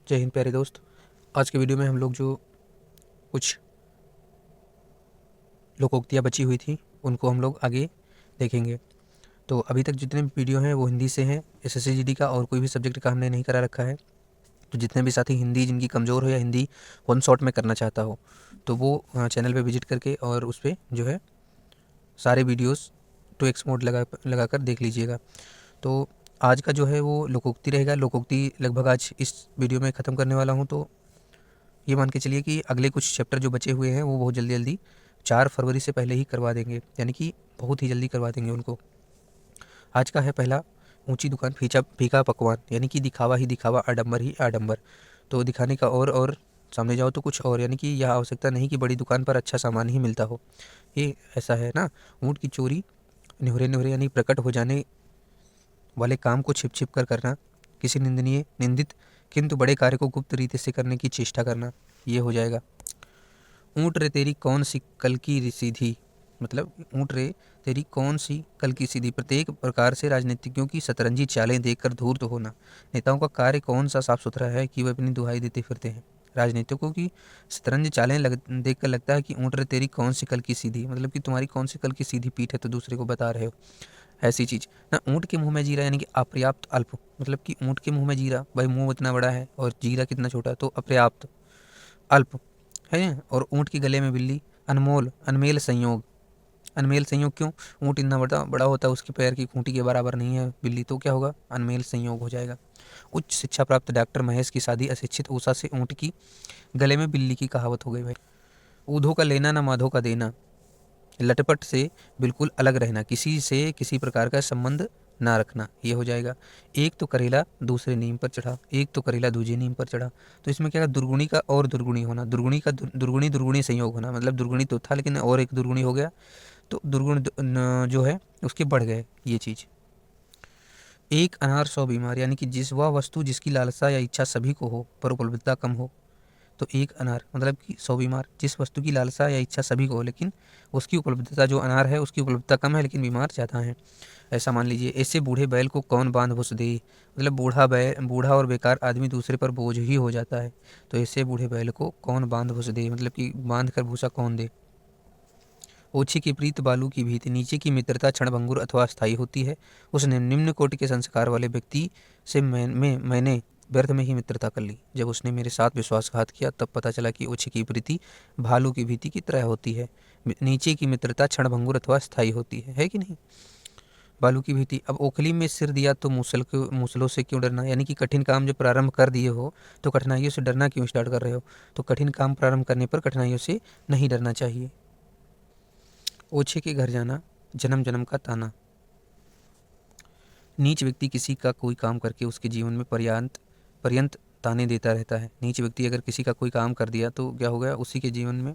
जय हिंद प्यारे दोस्त। आज के वीडियो में हम लोग जो कुछ लोकोक्तियाँ बची हुई थी उनको हम लोग आगे देखेंगे। तो अभी तक जितने भी वीडियो हैं वो हिंदी से हैं। एसएससी जीडी का और कोई भी सब्जेक्ट का हमने नहीं करा रखा है। तो जितने भी साथी हिंदी जिनकी कमज़ोर हो या हिंदी वन शॉट में करना चाहता हो तो वो चैनल पे विजिट करके और उस पर जो है सारे वीडियोस 2x मोड लगा कर देख लीजिएगा। तो आज का जो है वो लोकोक्ति रहेगा। लोकोक्ति लगभग आज इस वीडियो में ख़त्म करने वाला हूँ। तो ये मान के चलिए कि अगले कुछ चैप्टर जो बचे हुए हैं वो बहुत जल्दी जल्दी 4 फरवरी से पहले ही करवा देंगे, यानी कि बहुत ही जल्दी करवा देंगे उनको। आज का है पहला, ऊंची दुकान फीका फीका पकवान, यानी कि दिखावा ही दिखावा, आडंबर ही आडंबर। तो दिखाने का और सामने जाओ तो कुछ और, यानी कि यह आवश्यकता नहीं कि बड़ी दुकान पर अच्छा सामान ही मिलता हो। ये ऐसा है ना। ऊँट की चोरी निहुरे निहुरे, यानी प्रकट हो जाने वाले काम को छिप छिप कर करना, किसी निंदनीय निंदित किंतु बड़े कार्य को गुप्त रीति से करने की चेष्टा करना, ये हो जाएगा। ऊँट रे तेरी कौन सी कल की सीधी, मतलब ऊँट रे तेरी कौन सी कल की सीधी। प्रत्येक प्रकार से राजनीतिज्ञों की सतरंजी चालें देखकर धूर्त होना। नेताओं का कार्य कौन सा साफ सुथरा है कि वे अपनी दुहाई देते फिरते हैं। राजनीतिकों की शतरंज चालें देख कर लगता है कि ऊँट रे तेरी कौन सी कल की सीधी, मतलब कि तुम्हारी कौन सी कल की सीधी पीठ है, तो दूसरे को बता रहे हो ऐसी चीज़ ना। ऊँट के मुंह में जीरा, यानी कि अपर्याप्त अल्प, मतलब कि ऊँट के मुंह में जीरा, भाई मुंह इतना बड़ा है और जीरा कितना छोटा, तो अपर्याप्त अल्प है। और ऊँट के गले में बिल्ली, अनमोल अनमेल संयोग। अनमेल संयोग क्यों? ऊँट इतना बड़ा बड़ा होता है, उसके पैर की खूंटी के बराबर नहीं है बिल्ली, तो क्या होगा? अनमेल संयोग हो जाएगा। उच्च शिक्षा प्राप्त डॉक्टर महेश की शादी अशिक्षित उषा से ऊँट की गले में बिल्ली की कहावत हो गई भाई। ऊधो का लेना ना माधो का देना, लटपट से बिल्कुल अलग रहना, किसी से किसी प्रकार का संबंध ना रखना, ये हो जाएगा। एक तो करेला दूसरे नीम पर चढ़ा, एक तो करेला दूसरे नीम पर चढ़ा। तो इसमें क्या है? दुर्गुणी का और दुर्गुणी होना, दुर्गुणी का दुर्गुणी दुर्गुणी संयोग होना, मतलब दुर्गुणी तो था लेकिन और एक दुर्गुणी हो गया, तो दुर्गुण जो है उसके बढ़ गए ये चीज़। एक अनार 100 बीमार, यानी कि जिस वह वस्तु जिसकी लालसा या इच्छा सभी को हो पर उपलब्धता कम हो। तो एक अनार मतलब कि 100 बीमार, जिस वस्तु की लालसा या इच्छा सभी को हो लेकिन उसकी उपलब्धता, जो अनार है उसकी उपलब्धता कम है लेकिन बीमार ज़्यादा है। ऐसा मान लीजिए। ऐसे बूढ़े बैल को कौन बांध भूस दे, मतलब बूढ़ा और बेकार आदमी दूसरे पर बोझ ही हो जाता है। तो ऐसे बूढ़े बैल को कौन बांध भूस दे, मतलब कि बांध कर भूसा कौन दे। ओछी की प्रीत बालू की भीति, नीचे की मित्रता क्षणभंगुर अथवा अस्थायी होती है। उस निम्न कोटि के संस्कार वाले व्यक्ति से मैंने व्यर्थ में ही मित्रता कर ली। जब उसने मेरे साथ विश्वासघात किया तब पता चला कि ओछी की प्रीति भालू की भीति की तरह होती है। नीचे की मित्रता क्षणभंगुर अथवा स्थायी होती है कि नहीं। बालू की भीति। अब ओखली में सिर दिया तो मूसलों से क्यों डरना, यानी कि कठिन काम जब प्रारंभ कर दिए हो तो कठिनाइयों से डरना क्यों स्टार्ट कर रहे हो। तो कठिन काम प्रारंभ करने पर कठिनाइयों से नहीं डरना चाहिए। ओछे के घर जाना, जन्म जन्म का ताना। नीच व्यक्ति किसी का कोई काम करके उसके जीवन में पर्यंत पर्यंत ताने देता रहता है। नीच व्यक्ति अगर किसी का कोई काम कर दिया तो क्या हो गया? उसी के जीवन में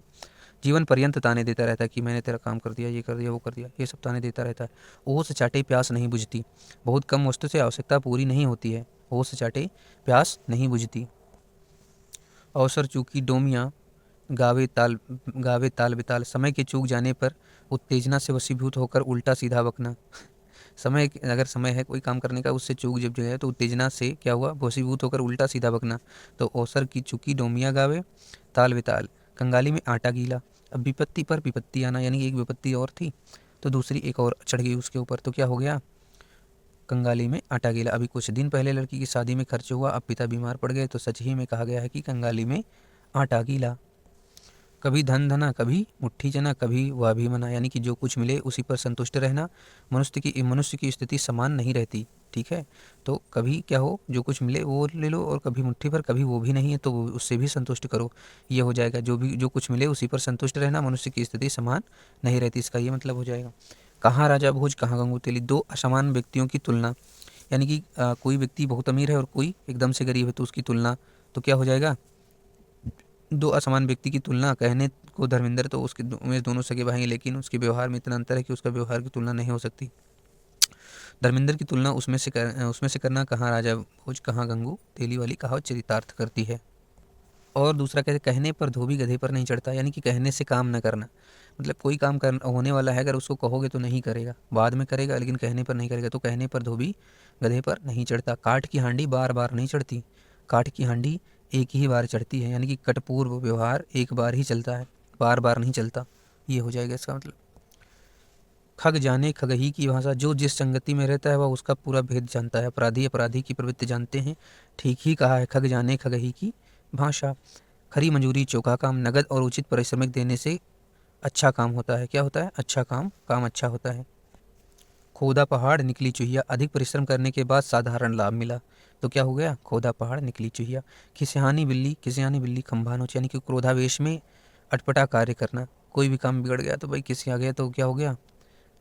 जीवन पर्यंत ताने देता रहता है कि मैंने तेरा काम कर दिया, ये कर दिया, वो कर दिया, ये सब ताने देता रहता है। ओस चाटे प्यास नहीं बुझती, बहुत कम वस्तु से आवश्यकता पूरी नहीं होती है। ओस चाटे प्यास नहीं बुझती। अवसर चूकी डोमियाँ गावे ताल बेताल, समय के चूक जाने पर उत्तेजना से वशीभूत होकर उल्टा सीधा बकना। अगर समय है कोई काम करने का, उससे चूक जब जो है तो उत्तेजना से क्या हुआ? वशीभूत होकर उल्टा सीधा बकना। तो अवसर की चूकी डोमियाँ गावे ताल बेताल, कंगाली में आटा गीला। अब विपत्ति पर विपत्ति आना, यानी एक विपत्ति और थी तो दूसरी एक और चढ़ गई उसके ऊपर, तो क्या हो गया? कंगाली में आटा गीला। अभी कुछ दिन पहले लड़की की शादी में खर्च हुआ, अब पिता बीमार पड़ गए, तो सच ही में कहा गया है कि कंगाली में आटा गीला। कभी धन धना, कभी मुट्ठी चना, कभी वह भी मना, यानी कि जो कुछ मिले उसी पर संतुष्ट रहना। मनुष्य की स्थिति समान नहीं रहती, ठीक है। तो कभी क्या हो, जो कुछ मिले वो ले लो, और कभी मुट्ठी भर, कभी वो भी नहीं है तो उससे भी संतुष्ट करो, ये हो जाएगा। जो कुछ मिले उसी पर संतुष्ट रहना, मनुष्य की स्थिति समान नहीं रहती, इसका ये मतलब हो जाएगा। कहाँ राजा भोज कहाँ गंगू तेली, दो असमान व्यक्तियों की तुलना, यानी कि कोई व्यक्ति बहुत अमीर है और कोई एकदम से गरीब है, तो उसकी तुलना तो क्या हो जाएगा? दो असमान व्यक्ति की तुलना। कहने को धर्मेंद्र तो उसके में दोनों सगे भाई हैं, लेकिन उसके व्यवहार में इतना अंतर है कि उसका व्यवहार की तुलना नहीं हो सकती। धर्मेंद्र की तुलना उसमें से करना कहाँ राजा भोज कहाँ गंगू तेली वाली कहावत चरितार्थ करती है। और दूसरा कहते, कहने पर धोबी गधे पर नहीं चढ़ता, यानी कि कहने से काम न करना। मतलब कोई काम कर होने वाला है, अगर उसको कहोगे तो नहीं करेगा, बाद में करेगा लेकिन कहने पर नहीं करेगा। तो कहने पर धोबी गधे पर नहीं चढ़ता। काठ की हांडी बार बार नहीं चढ़ती, काठ की हांडी एक ही बार चढ़ती है, यानी कि कटपूर्व व्यवहार एक बार ही चलता है, बार बार नहीं चलता, ये हो जाएगा इसका मतलब। खग जाने खगही की भाषा, जो जिस संगति में रहता है वह उसका पूरा भेद जानता है। अपराधी अपराधी की प्रवृत्ति जानते हैं, ठीक ही कहा है। खग जाने खगही की भाषा। खरी मंजूरी चौका काम, नगद और उचित पारिश्रमिक देने से अच्छा काम होता है। क्या होता है? अच्छा काम, काम अच्छा होता है। खोदा पहाड़ निकली चूहिया, अधिक परिश्रम करने के बाद साधारण लाभ मिला, तो क्या हो गया? खोदा पहाड़ निकली चूहिया। खिसियानी बिल्ली खंभा नोच, यानी कि क्रोधावेश में अटपटा कार्य करना। कोई भी काम बिगड़ गया तो भाई किसी आ गया तो क्या हो गया?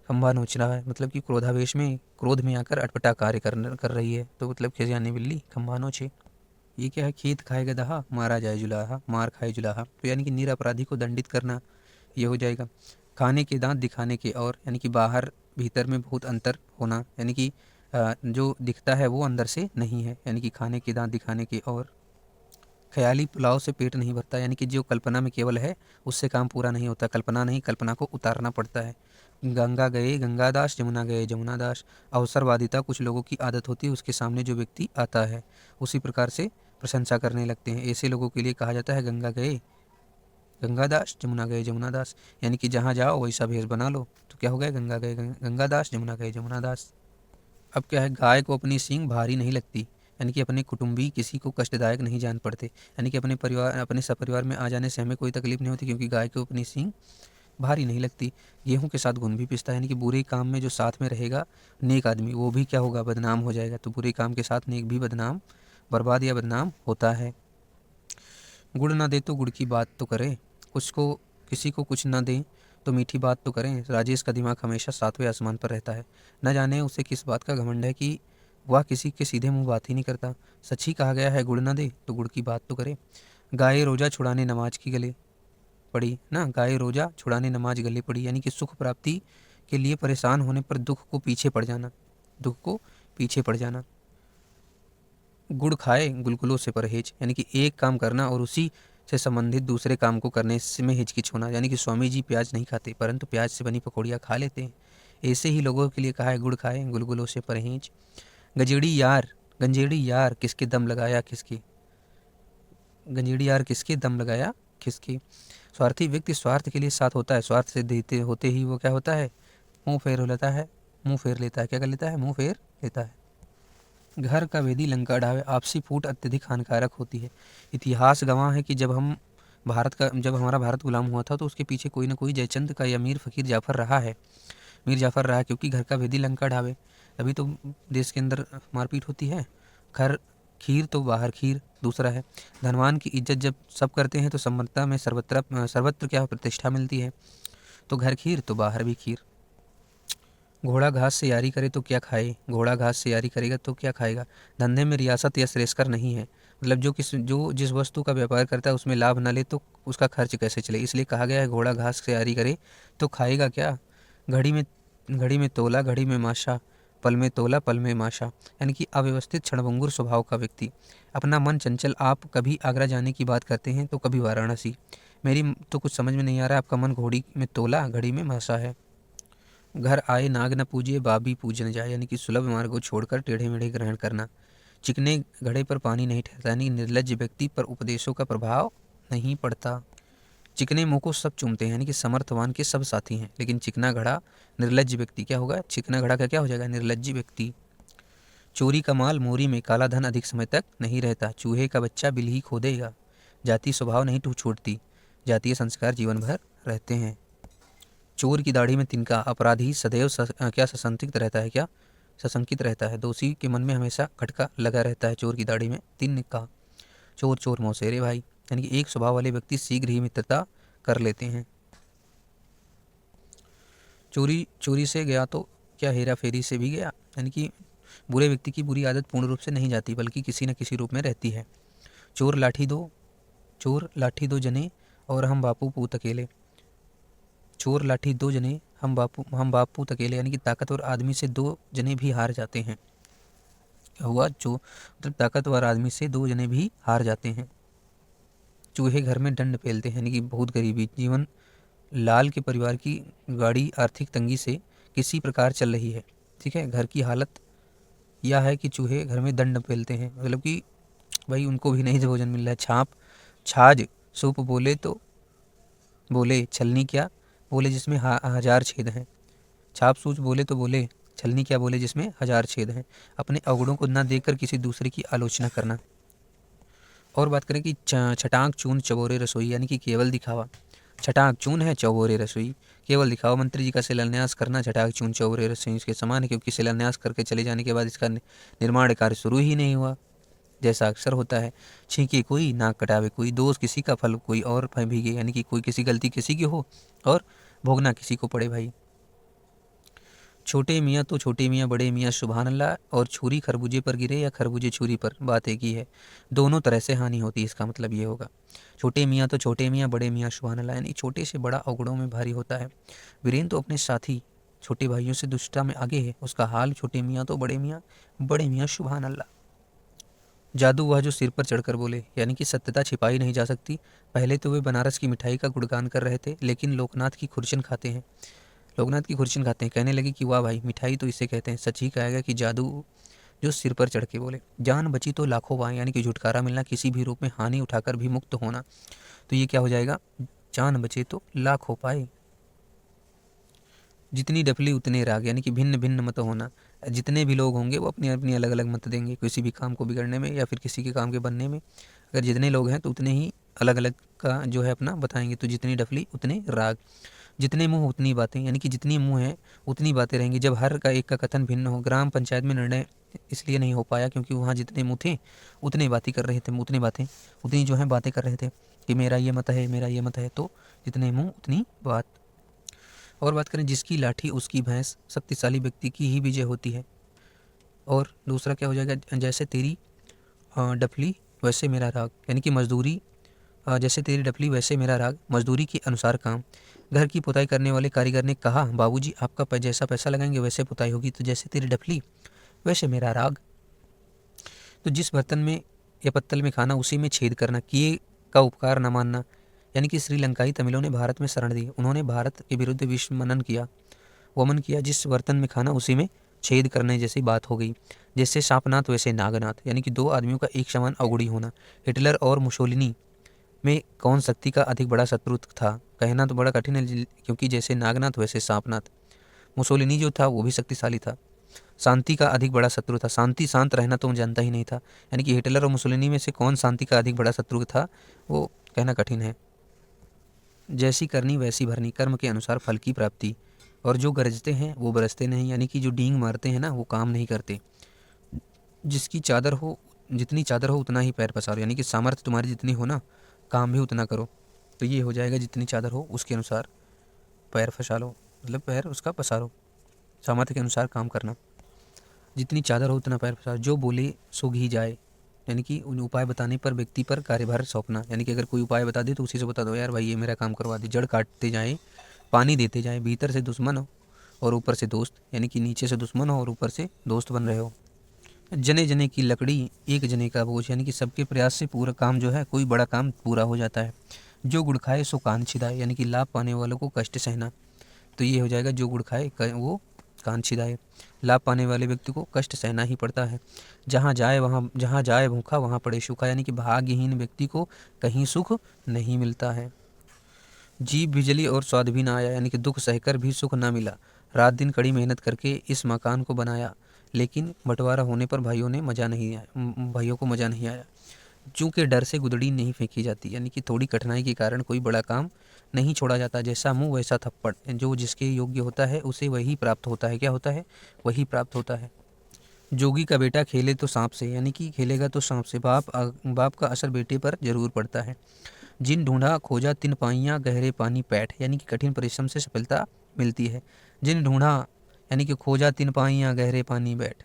खंभा नोच रहा है, मतलब कि क्रोधावेश में, क्रोध में आकर अटपटा कार्य कर रही है, तो मतलब खिसियानी बिल्ली खंभा नोचे। ये क्या है? खेत खाए गदहा, मारा जाए जुलाहा, मार खाए जुलाहा, तो यानी कि निरपराधी को दंडित करना, ये हो जाएगा। खाने के दांत दिखाने के और, यानी कि बाहर भीतर में बहुत अंतर होना, यानी कि जो दिखता है वो अंदर से नहीं है, यानी कि खाने के दांत दिखाने के और। ख्याली पुलाव से पेट नहीं भरता, यानी कि जो कल्पना में केवल है उससे काम पूरा नहीं होता, कल्पना नहीं, कल्पना को उतारना पड़ता है। गंगा गए गंगादास, जमुना गए जमुनादास। अवसरवादिता कुछ लोगों की आदत होती है, उसके सामने जो व्यक्ति आता है उसी प्रकार से प्रशंसा करने लगते हैं। ऐसे लोगों के लिए कहा जाता है गंगा गए गंगादास, जमुना गए जमुनादास, यानी कि जहाँ जाओ वैसा भेष बना लो, तो क्या हो गया? गंगा गए गंगादास, जमुना गए जमुनादास। अब क्या है? गाय को अपनी सींग भारी नहीं लगती, यानी कि अपने कुटुंबी किसी को कष्टदायक नहीं जान पड़ते, यानी कि अपने परिवार, अपने सपरिवार में आ जाने से हमें कोई तकलीफ नहीं होती, क्योंकि गाय को अपनी सींग भारी नहीं लगती। गेहूं के साथ घुन भी पिसता है, यानी कि बुरे काम में जो साथ में रहेगा नेक आदमी, वो भी क्या होगा? बदनाम हो जाएगा। तो बुरे काम के साथ नेक भी बदनाम, बर्बाद या बदनाम होता है। गुड़ ना दे तो गुड़ की बात तो करें, कुछ को, किसी को कुछ ना दें तो मीठी बात तो करें। राजेश का दिमाग हमेशा सातवें आसमान पर रहता है, न जाने उसे किस बात का घमंड है कि वह किसी के सीधे मुंह बात ही नहीं करता। सच ही कहा गया है, गुड़ ना दे तो गुड़ की बात तो करे। गाये रोजा छुड़ाने नमाज की गले पड़ी ना, गाये रोजा छुड़ाने नमाज गले पड़ी, यानी कि सुख प्राप्ति के लिए परेशान होने पर दुख को पीछे पड़ जाना, दुख को पीछे पड़ जाना। गुड़ खाए गुलगुलों से परहेज, यानी कि एक काम करना और उसी से संबंधित दूसरे काम को करने में हिचकिच होना, यानी कि स्वामी जी प्याज नहीं खाते परंतु प्याज से बनी पकौड़ियाँ खा लेते हैं। ऐसे ही लोगों के लिए कहा है गुड़ खाए गुलगुलों से परहेज। गंजेड़ी यार किसके दम लगाया किसके, गंजेड़ी यार किसके दम लगाया किसके। स्वार्थी व्यक्ति स्वार्थ के लिए साथ होता है, स्वार्थ से देते होते ही वो क्या होता है? मुंह फेर लेता है, मुंह फेर लेता है। क्या कर लेता है? मुंह फेर लेता है। घर का वेदी लंका ढावे, आपसी फूट अत्यधिक हानिकारक होती है। इतिहास गवाह है कि जब हमारा भारत गुलाम हुआ था तो उसके पीछे कोई ना कोई जयचंद का या मीर फ़कीर जाफ़र रहा है, मीर जाफ़र रहा है, क्योंकि घर का वेदी लंका ढावे, तभी तो देश के अंदर मारपीट होती है। घर खीर तो बाहर खीर, दूसरा है धनवान की इज्जत जब सब करते हैं तो संबंधता में सर्वत्र सर्वत्र क्या प्रतिष्ठा मिलती है। तो घर खीर तो बाहर भी खीर। घोड़ा घास से यारी करे तो क्या खाए, घोड़ा घास से यारी करेगा तो क्या खाएगा। धंधे में रियासत या श्रेष्ठकर नहीं है, मतलब जो जिस वस्तु का व्यापार करता है उसमें लाभ न ले तो उसका खर्च कैसे चले, इसलिए कहा गया है घोड़ा घास से यारी करे तो खाएगा क्या। घड़ी में घड़ी में तोला घड़ी में माशा, पल में तोला पल में माशा, यानी कि अव्यवस्थित क्षणभंगुर स्वभाव का व्यक्ति। अपना मन चंचल, आप कभी आगरा जाने की बात करते हैं तो कभी वाराणसी। मेरी तो कुछ समझ में नहीं आ रहा, आपका मन घोड़ी में तोला घड़ी में माशा है। घर आए नाग न पूजिए बाबी पूजन जाए, यानी कि सुलभ मार्ग को छोड़कर टेढ़े मेढ़े ग्रहण करना। चिकने घड़े पर पानी नहीं ठहरता, यानी निर्लज्ज व्यक्ति पर उपदेशों का प्रभाव नहीं पड़ता। चिकने मुंह को सब चूमते हैं, यानी कि समर्थवान के सब साथी हैं, लेकिन चिकना घड़ा निर्लज्ज व्यक्ति क्या होगा? चिकना घड़ा का क्या हो जाएगा? निर्लज्ज व्यक्ति। चोरी का माल मोरी में, काला धन अधिक समय तक नहीं रहता। चूहे का बच्चा बिल ही खो देगा। जाति स्वभाव नहीं टूट छोड़ती, जातीय संस्कार जीवन भर रहते हैं। चोर की दाढ़ी में तिनका, अपराधी सदैव क्या सशंकित रहता है, क्या सशंकित रहता है। दोषी के मन में हमेशा खटका लगा रहता है। चोर की दाढ़ी में तिनका। चोर चोर मौसेरे भाई, यानी कि एक स्वभाव वाले व्यक्ति शीघ्र ही मित्रता कर लेते हैं। चोरी चोरी से गया तो क्या हेरा फेरी से भी गया, यानी कि बुरे व्यक्ति की बुरी आदत पूर्ण रूप से नहीं जाती बल्कि किसी न किसी रूप में रहती है। चोर लाठी दो जने और हम बापू पूत अकेले। चोर लाठी दो जने हम बापू अकेले, यानी कि ताकतवर आदमी से दो जने भी हार जाते हैं। क्या हुआ? मतलब ताकतवर आदमी से दो जने भी हार जाते हैं। चूहे घर में दंड पेलते हैं, यानी कि बहुत गरीबी। जीवन लाल के परिवार की गाड़ी आर्थिक तंगी से किसी प्रकार चल रही है, ठीक है। घर की हालत यह है कि चूहे घर में दंड पेलते हैं, मतलब कि भाई उनको भी नहीं भोजन मिल रहा है। छाप छाछ सूप बोले तो बोले छलनी क्या, बोले जिसमें हजार छेद हैं। छाप सूझ बोले तो बोले छलनी क्या, बोले जिसमें हजार छेद हैं। अपने अवगुणों को ना देखकर किसी दूसरे की आलोचना करना। और बात करें कि छटाक चून चबोरे रसोई, यानी कि केवल दिखावा। छटाक चून है, चौबोरे रसोई, केवल दिखावा। मंत्री जी का शिलान्यास करना छटाक चून चौबोरे रसोई इसके समान है, क्योंकि शिलान्यास करके चले जाने के बाद इसका निर्माण कार्य शुरू ही नहीं हुआ, जैसा अक्सर होता है। छींके कोई नाक कटावे कोई, दोष किसी का फल कोई और भीगे, यानी कि कोई किसी गलती किसी की हो और भोगना किसी को पड़े भाई। छोटे मियाँ तो छोटे मियाँ, बड़े मियाँ सुभान अल्लाह, और छुरी खरबूजे पर गिरे या खरबूजे छुरी पर, बात एक ही है, दोनों तरह से हानि होती है। इसका मतलब ये होगा छोटे मियाँ तो छोटे मियाँ, बड़े मियाँ सुभान अल्लाह, यानी छोटे से बड़ा अवगुणों में भारी होता है। वीरेन तो अपने साथी छोटे भाइयों से दुष्टता में आगे है, उसका हाल छोटे मियाँ तो बड़े मियाँ, बड़े मियाँ सुभान अल्लाह। जादू वह जो सिर पर चढ़कर बोले, यानी कि सत्यता छिपाई नहीं जा सकती। पहले तो वे बनारस की मिठाई का गुणगान कर रहे थे, लेकिन लोकनाथ की खुर्चन खाते हैं, लोकनाथ की खुर्चन खाते हैं, कहने लगे कि वाह भाई मिठाई तो इसे कहते हैं। सच ही कहा गया कि जादू जो सिर पर चढ़ के बोले। जान बची तो लाखों पाए, यानी कि छुटकारा मिलना, किसी भी रूप में हानि उठाकर भी मुक्त होना। तो ये क्या हो जाएगा, जान बचे तो लाखों पाए। जितनी डफली उतने राग, यानी कि भिन्न भिन्न मत होना। जितने भी लोग होंगे वो अपनी अपनी अलग अलग मत देंगे किसी भी काम को बिगड़ने में या फिर किसी के काम के बनने में। अगर जितने लोग हैं तो उतने ही अलग अलग का जो है अपना बताएंगे। तो जितनी डफली उतने राग, जितने मुंह उतनी बातें, यानी कि जितनी मुंह है उतनी बातें रहेंगी। जब हर का एक का कथन भिन्न हो, ग्राम पंचायत में निर्णय इसलिए नहीं हो पाया क्योंकि वहाँ जितने मुंह थे उतने बातें कर रहे थे, उतनी बातें उतनी जो है बातें कर रहे थे कि मेरा ये मत है, मेरा ये मत है। तो जितने मुंह उतनी बात। और बात करें जिसकी लाठी उसकी भैंस, शक्तिशाली व्यक्ति की ही विजय होती है। और दूसरा क्या हो जाएगा, जैसे तेरी डफली वैसे मेरा राग, यानी कि मजदूरी, जैसे तेरी डफली वैसे मेरा राग, मजदूरी के अनुसार काम। घर की पुताई करने वाले कारीगर ने कहा बाबूजी आपका जैसा पैसा लगाएंगे वैसे पुताई होगी। तो जैसे तेरी डफली वैसे मेरा राग। तो जिस बर्तन में या पत्तल में खाना उसी में छेद करना, किए का उपकार न मानना, यानी कि श्रीलंकाई तमिलों ने भारत में शरण दी, उन्होंने भारत के विरुद्ध विश्व मनन किया, वमन किया। जिस बर्तन में खाना उसी में छेद करने जैसी बात हो गई। जैसे सांपनाथ वैसे नागनाथ, यानी कि दो आदमियों का एक समान अवगुणी होना। हिटलर और मुसोलिनी में कौन शक्ति का अधिक बड़ा शत्रु था, कहना तो बड़ा कठिन है, क्योंकि जैसे नागनाथ वैसे सांपनाथ। मुसोलिनी जो था वो भी शक्तिशाली था, शांति का अधिक बड़ा शत्रु था। शांति शांत रहना तो जानता ही नहीं था, यानी कि हिटलर और मुसोलिनी में से कौन शांति का अधिक बड़ा शत्रु था वो कहना कठिन है। जैसी करनी वैसी भरनी, कर्म के अनुसार फल की प्राप्ति। और जो गरजते हैं वो बरसते नहीं, यानी कि जो डींग मारते हैं ना वो काम नहीं करते। जिसकी चादर हो, जितनी चादर हो उतना ही पैर पसारो, यानी कि सामर्थ्य तुम्हारी जितनी हो ना काम भी उतना करो। तो ये हो जाएगा जितनी चादर हो उसके अनुसार पैर फंसा लो, मतलब पैर उसका पसारो, सामर्थ्य के अनुसार काम करना। जितनी चादर हो उतना पैर पसारो, जो बोले सो घी जाए, यानी कि उन उपाय बताने पर व्यक्ति पर कार्यभार सौंपना। यानी कि अगर कोई उपाय बता दे तो उसी से बता दो यार भाई ये मेरा काम करवा दे। जड़ काटते जाए पानी देते जाए, भीतर से दुश्मन हो और ऊपर से दोस्त, यानी कि नीचे से दुश्मन हो और ऊपर से दोस्त बन रहे हो। जने जने की लकड़ी एक जने का बोझ, यानी कि सबके प्रयास से पूरा काम जो है कोई बड़ा काम पूरा हो जाता है। जो गुड़ खाए सो कान छिदाए, यानी कि लाभ पाने वालों को कष्ट सहना। तो ये हो जाएगा जो गुड़ खाए वो कान छिदाए, लाभ पाने वाले व्यक्ति को कष्ट सहना ही पड़ता है। जहाँ जाए भूखा वहाँ पड़े सूखा, यानी कि भाग्यहीन व्यक्ति को कहीं सुख नहीं मिलता है। जीभ बिजली और स्वाद भी ना आया, यानी कि दुख सहकर भी सुख ना मिला। रात दिन कड़ी मेहनत करके इस मकान को बनाया, लेकिन बंटवारा होने पर भाइयों को मज़ा नहीं आया। चूँकि डर से गुदड़ी नहीं फेंकी जाती, यानी कि थोड़ी कठिनाई के कारण कोई बड़ा काम नहीं छोड़ा जाता। जैसा मुँह वैसा थप्पड़, जो जिसके योग्य होता है उसे वही प्राप्त होता है। क्या होता है, वही प्राप्त होता है। जोगी का बेटा खेले तो सांप से, यानी कि खेलेगा तो सांप से। बाप का असर बेटे पर जरूर पड़ता है। जिन ढूंढा खोजा तिन पाइयाँ गहरे पानी पैठ, यानी कि कठिन परिश्रम से सफलता मिलती है। जिन ढूंढा यानी कि खोजा तिन पाइयाँ गहरे पानी बैठ,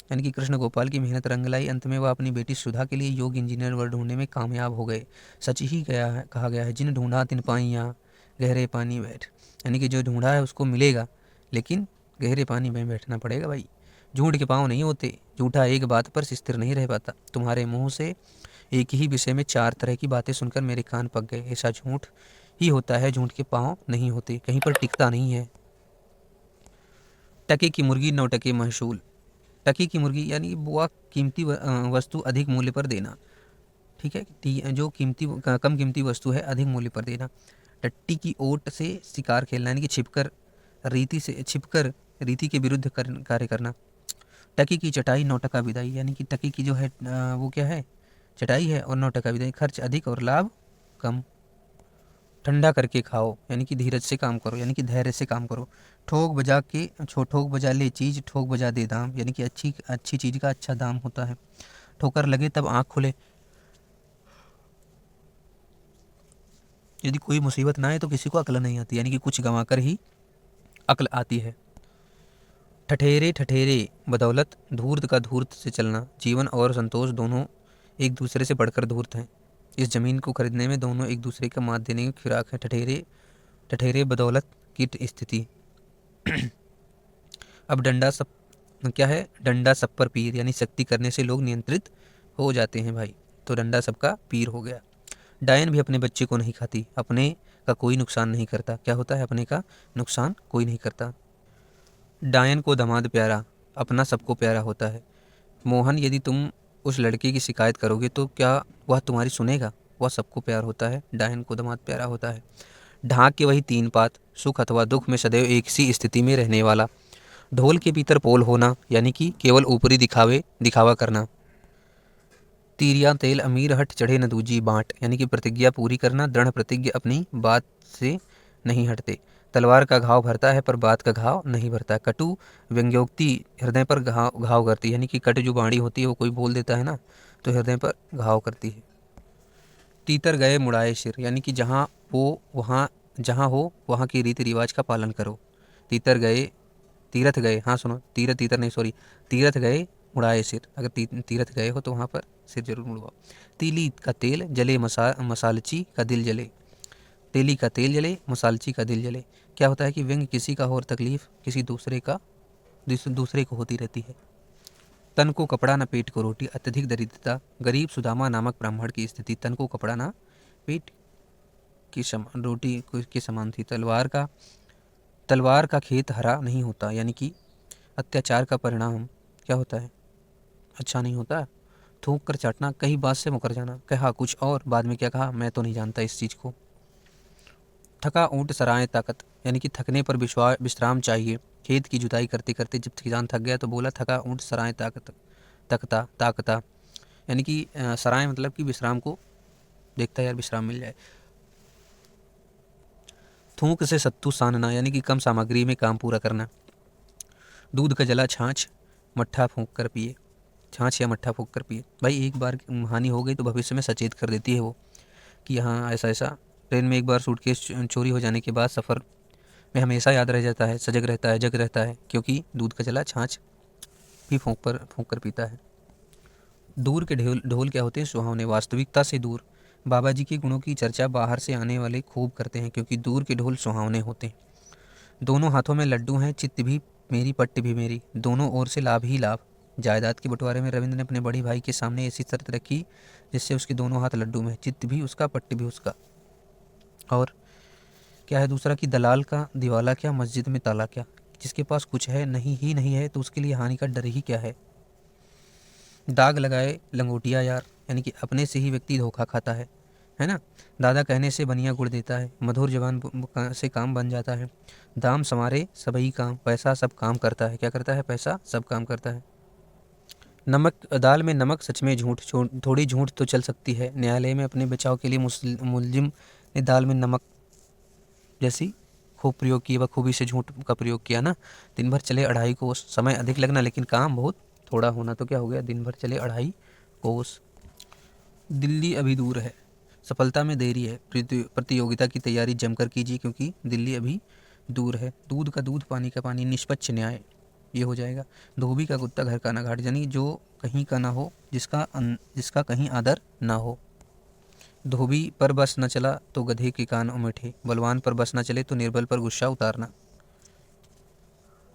यानी कि कृष्ण गोपाल की मेहनत रंग लाई। अंत में वह अपनी बेटी सुधा के लिए योग्य इंजीनियर वर ढूंढने में कामयाब हो गए। सच ही कहा गया है जिन ढूंढा तिन पाइयाँ गहरे पानी बैठ, यानी कि जो ढूंढा है उसको मिलेगा, लेकिन गहरे पानी में बैठना पड़ेगा भाई। झूठ के पाँव नहीं होते, झूठा एक बात पर स्थिर नहीं रह पाता। तुम्हारे मुंह से एक ही विषय में 4 तरह की बातें सुनकर मेरे कान पक गए। ऐसा झूठ ही होता है, झूठ के पाँव नहीं होते, कहीं पर टिकता नहीं है। टके की मुर्गी 9 टके महसूल। टके की मुर्गी यानी बुआ कीमती वस्तु अधिक मूल्य पर देना। ठीक है। जो कम कीमती वस्तु है अधिक मूल्य पर देना। टट्टी की ओट से शिकार खेलना, यानी कि छिपकर रीति के विरुद्ध कार्य करना। टकी की चटाई 9 टका विदाई, यानी कि टकी की जो है वो क्या है, चटाई है, और 9 टका विदाई, खर्च अधिक और लाभ कम। ठंडा करके खाओ, यानी कि धीरज से काम करो, यानी कि धैर्य से काम करो। ठोक बजा ले चीज, ठोक बजा दे दाम, यानी कि अच्छी अच्छी चीज़ का अच्छा दाम होता है। ठोकर लगे तब आँख खुले, यदि कोई मुसीबत ना आए तो किसी को अक्ल नहीं आती, यानी कि कुछ गंवा कर ही अक्ल आती है। ठठेरे ठठेरे बदौलत, धूर्त का धूर्त से चलना। जीवन और संतोष दोनों एक दूसरे से बढ़कर धूर्त हैं। इस जमीन को खरीदने में दोनों एक दूसरे का मात देने की फिराक है। ठठेरे ठठेरे बदौलत की स्थिति। अब डंडा सब क्या है, डंडा सब पर पीर, यानी शक्ति करने से लोग नियंत्रित हो जाते हैं भाई, तो डंडा सबका पीर हो गया। डायन भी अपने बच्चे को नहीं खाती, अपने का कोई नुकसान नहीं करता। क्या होता है, अपने का नुकसान कोई नहीं करता। डायन को दामाद प्यारा, अपना सबको प्यारा होता है। मोहन, यदि तुम उस लड़के की शिकायत करोगे तो क्या वह तुम्हारी सुनेगा? वह सबको प्यार होता है, डायन को दामाद प्यारा होता है। ढाक के वही 3 पात, सुख अथवा दुख में सदैव एक सी स्थिति में रहने वाला। ढोल के भीतर पोल होना, यानी कि केवल ऊपरी दिखावा करना। तीरिया तेल अमीर हट चढ़े न दूजी बाँट, यानी कि प्रतिज्ञा पूरी करना, दृढ़ प्रतिज्ञा अपनी बात से नहीं हटते। तलवार का घाव भरता है पर बात का घाव नहीं भरता। कटु व्यंग्योक्ति हृदय पर घाव करती है, यानी कि कटु जो बाणी होती है वो कोई बोल देता है ना, तो हृदय पर घाव करती है। तीतर गए मुड़ाए सिर, यानी कि जहाँ हो वहाँ की रीति रिवाज का पालन करो। तीरथ गए, हाँ सुनो, तीरथ नहीं, सॉरी, तीरथ गए मुड़ाए सिर, अगर तीरथ गए हो तो वहाँ पर सिर जरूर मुड़वाओ। तीली का तेल जले, मसालची का दिल जले। तेली का तेल जले, मसालची का दिल जले। क्या होता है कि व्यंग किसी का हो और तकलीफ किसी दूसरे को होती रहती है। तन को कपड़ा न पेट को रोटी, अत्यधिक दरिद्रता। गरीब सुदामा नामक ब्राह्मण की स्थिति तन को कपड़ा न पेट की रोटी के समान थी। तलवार का खेत हरा नहीं होता, यानी कि अत्याचार का परिणाम क्या होता है, अच्छा नहीं होता। थूक कर चाटना, कहीं बात से मुकर जाना, कहा कुछ और बाद में क्या कहा मैं तो नहीं जानता इस चीज़ को। थका ऊँट सराय ताकत, यानी कि थकने पर विश्राम चाहिए। खेत की जुताई करते करते जब किसान थक गया तो बोला थका ऊँट सराय ताकता, यानी कि सराय मतलब कि विश्राम को देखता है, यार विश्राम मिल जाए। थूक से सत्तू सानना, यानी कि कम सामग्री में काम पूरा करना। दूध का जला छाछ मट्ठा फूंक कर पिए, छाछ या मट्ठा फूंक कर पिए। भाई एक बार हानि हो गई तो भविष्य में सचेत कर देती है वो, कि हाँ ऐसा ऐसा। ट्रेन में एक बार सूटकेस चोरी हो जाने के बाद सफ़र में हमेशा याद रह जाता है, जग रहता है, क्योंकि दूध का जला छाछ भी फूंक कर पीता है। दूर के ढोल क्या होते हैं, सुहावने, वास्तविकता से दूर। बाबा जी के गुणों की चर्चा बाहर से आने वाले खूब करते हैं, क्योंकि दूर के ढोल सुहावने होते हैं। दोनों हाथों में लड्डू हैं, चित्त भी मेरी पट्ट भी मेरी, दोनों ओर से लाभ ही लाभ। जायदाद के बंटवारे में रविंद्र ने अपने बड़े भाई के सामने ऐसी शर्त रखी जिससे उसके दोनों हाथ लड्डू में, चित्त भी उसका पट्ट भी उसका। और क्या है दूसरा, कि दलाल का दिवाला क्या, मस्जिद में ताला क्या। जिसके पास कुछ है नहीं है तो उसके लिए हानि का डर ही क्या है। दाग लगाए लंगोटिया यार, यानी कि अपने से ही व्यक्ति धोखा खाता है ना। दादा कहने से बनिया गुड़ देता है, मधुर जबान से काम बन जाता है। दाम समारे सबई काम, पैसा सब काम करता है। क्या करता है, पैसा सब काम करता है। नमक दाल में नमक, सच में झूठ, थोड़ी झूठ तो चल सकती है। न्यायालय में अपने बचाव के लिए मुलजिम ने दाल में नमक जैसी खूब प्रयोग किया, बखूबी से झूठ का प्रयोग किया ना। दिन भर चले 2.5 कोस, समय अधिक लगना लेकिन काम बहुत थोड़ा होना, तो क्या हो गया, दिन भर चले 2.5 कोस। दिल्ली अभी दूर है, सफलता में देरी है। प्रतियोगिता की तैयारी जमकर कीजिए क्योंकि दिल्ली अभी दूर है। दूध का दूध पानी का पानी, निष्पक्ष न्याय, ये हो जाएगा। धोबी का कुत्ता घर का ना घाट, यानी जो कहीं का ना हो, जिसका कहीं आदर ना हो। धोबी पर बस न चला तो गधे के कान उमेठे, बलवान पर बस न चले तो निर्बल पर गुस्सा उतारना।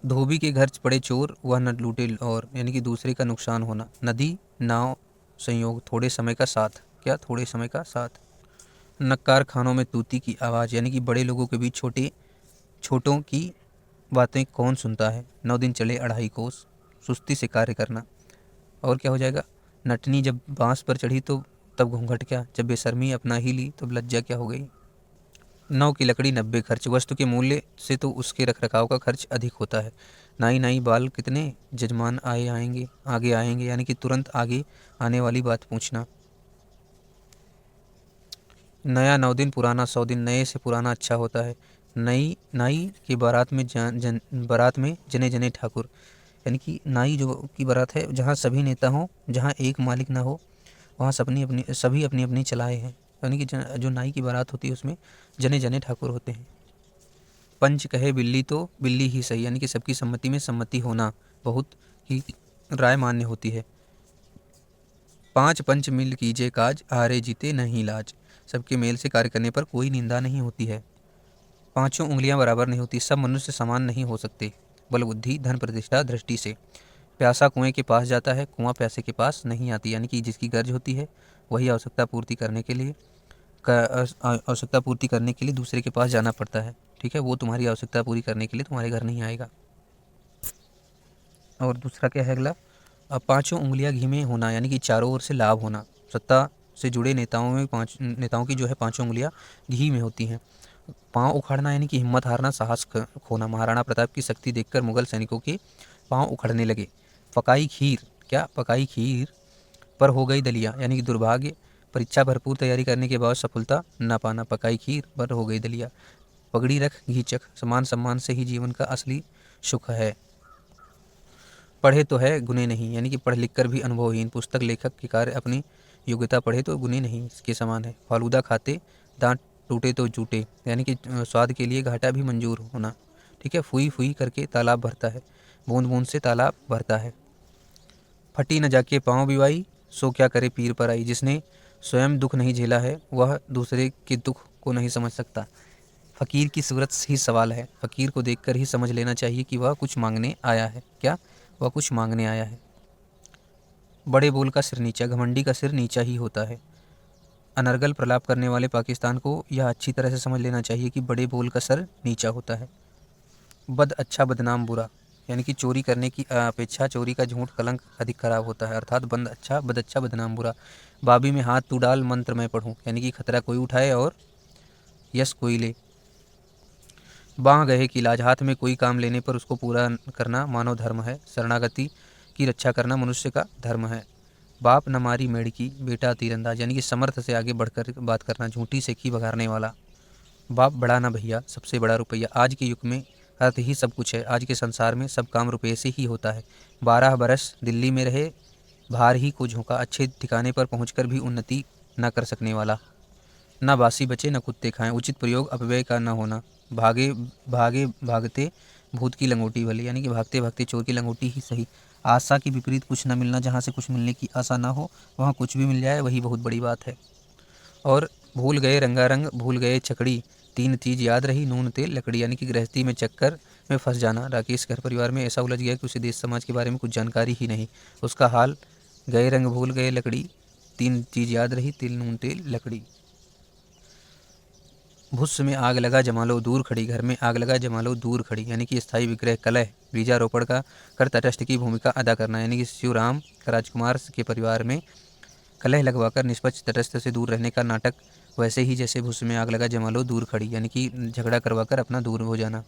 धोबी के घर पड़े चोर, वह न लूटे और, यानी कि दूसरे का नुकसान होना। नदी नाव संयोग, थोड़े समय का साथ, क्या थोड़े समय का साथ। नक्कार खानों में तूती की आवाज़, यानी कि बड़े लोगों के बीच छोटों की बातें कौन सुनता है। 9 दिन चले 2.5 कोस, सुस्ती से कार्य करना। और क्या हो जाएगा, नटनी जब बांस पर चढ़ी तो तब घूंघट क्या, जब बेशर्मी अपना ही ली तब लज्जा क्या हो गई। 9 की लकड़ी 90 खर्च, वस्तु के मूल्य से तो उसके रखरखाव का खर्च अधिक होता है। नाई नाई बाल कितने, जजमान आएंगे आगे आएंगे, यानी कि तुरंत आगे आने वाली बात पूछना। नया 9 दिन, पुराना 100 दिन, नए से पुराना अच्छा होता है। नई नाई की बारात में बारात में जने जने ठाकुर, यानी कि नाई जो की बारात है जहाँ सभी नेता हों, जहाँ एक मालिक ना हो, वहाँ सभी अपनी अपनी चलाए हैं, यानी कि जो नाई की बारात होती है उसमें जने जने ठाकुर होते हैं। पंच कहे बिल्ली तो बिल्ली ही सही, यानी कि सबकी सम्मति में सम्मति होना बहुत ही राय मान्य होती है। 5 पंच मिल कीजिए काज, हारे जीते नहीं लाज, सबके मेल से कार्य करने पर कोई निंदा नहीं होती है। पांचों उंगलियां बराबर नहीं होती, सब मनुष्य समान नहीं हो सकते, बल बुद्धि धन प्रतिष्ठा दृष्टि से। प्यासा कुएं के पास जाता है, कुआं प्यासे के पास नहीं आती, यानी कि जिसकी गर्ज होती है वही आवश्यकता पूर्ति करने के लिए दूसरे के पास जाना पड़ता है। ठीक है, वो तुम्हारी आवश्यकता पूरी करने के लिए तुम्हारे घर नहीं आएगा। और दूसरा क्या है अगला, अब पांचों उंगलियां घी में होना, यानी कि चारों ओर से लाभ होना। सत्ता से जुड़े नेताओं की जो है पांचों उंगलियां घी में होती हैं। पांव उखाड़ना, यानी कि हिम्मत हारना, साहस खोना। महाराणा प्रताप की शक्ति देखकर मुगल सैनिकों के पांव उखड़ने लगे। पकाई खीर पर हो गई दलिया, यानी कि दुर्भाग्य, परीक्षा भरपूर तैयारी करने के बाद सफलता न पाना। पकाई खीर पर हो गई दलिया। पगड़ी रख घी चख, समान सम्मान से ही जीवन का असली सुख है। पढ़े तो है गुने नहीं, यानी कि पढ़ लिख कर भी अनुभवहीन। पुस्तक लेखक के कार्य अपनी योग्यता पढ़े तो गुने नहीं इसके समान है। फालूदा खाते दांत टूटे तो जूटे, यानी कि स्वाद के लिए घाटा भी मंजूर होना। ठीक है, फुई फुई करके तालाब भरता है, बूंद बूंद से तालाब भरता है। फटी न जाके पाँव बिवाई, सो क्या करे पीर पर आई। जिसने स्वयं दुख नहीं झेला है वह दूसरे के दुख को नहीं समझ सकता। फ़कीर की सूरत ही सवाल है, फ़कीर को देखकर ही समझ लेना चाहिए कि वह कुछ मांगने आया है। क्या, वह कुछ मांगने आया है। बड़े बोल का सिर नीचा, घमंडी का सिर नीचा ही होता है। अनर्गल प्रलाप करने वाले पाकिस्तान को यह अच्छी तरह से समझ लेना चाहिए कि बड़े बोल का सर नीचा होता है। बद अच्छा बदनाम बुरा, यानी कि चोरी करने की अपेक्षा चोरी का झूठ कलंक अधिक खराब होता है, अर्थात बद अच्छा बदनाम बुरा। बाबी में हाथ तू डाल मंत्र मैं पढ़ूं, यानी कि खतरा कोई उठाए और यश कोई ले। बाँह गए की लाज, हाथ में कोई काम लेने पर उसको पूरा करना मानव धर्म है। शरणागति की रक्षा करना मनुष्य का धर्म है। बाप न मारी मेढ़की, बेटा तीरंदाज, यानी कि समर्थ से आगे बढ़कर बात करना, झूठी सेखी बघारने वाला। बाप बड़ा ना भैया, सबसे बड़ा रुपया। आज के युग में अर्थ ही सब कुछ है, आज के संसार में सब काम रुपये से ही होता है। 12 बरस दिल्ली में रहे, भार ही को झोंका, अच्छे ठिकाने पर पहुंचकर भी उन्नति न कर सकने वाला। ना बासी बचे न कुत्ते खाएं, उचित प्रयोग अपव्यय का न होना। भागे भागे भागते भूत की लंगोटी भली, यानी कि भागते भागते चोर की लंगोटी ही सही। आशा के विपरीत कुछ न मिलना, जहाँ से कुछ मिलने की आशा ना हो वहाँ कुछ भी मिल जाए वही बहुत बड़ी बात है। और भूल गए रंगारंग, भूल गए छकड़ी, 3 चीज़ याद रही नून तेल लकड़ी, यानी कि गृहस्थी में चक्कर में फंस जाना। राकेश घर परिवार में ऐसा उलझ गया कि उसे देश समाज के बारे में कुछ जानकारी ही नहीं। उसका हाल गए रंग भूल गए लकड़ी, 3 चीज़ याद रही तेल नून तेल लकड़ी। भुस्स में आग लगा जमा लो दूर खड़ी, घर में आग लगा जमा लो दूर खड़ी, यानी कि स्थायी विग्रह कलह बीजारोपण का कर तटस्थ की भूमिका अदा करना, यानी कि शिवराम राजकुमार के परिवार में कलह लगवाकर निष्पक्ष तटस्थ से दूर रहने का नाटक वैसे ही जैसे भुस्स में आग लगा जमा लो दूर खड़ी, यानी कि झगड़ा करवाकर अपना दूर हो जाना।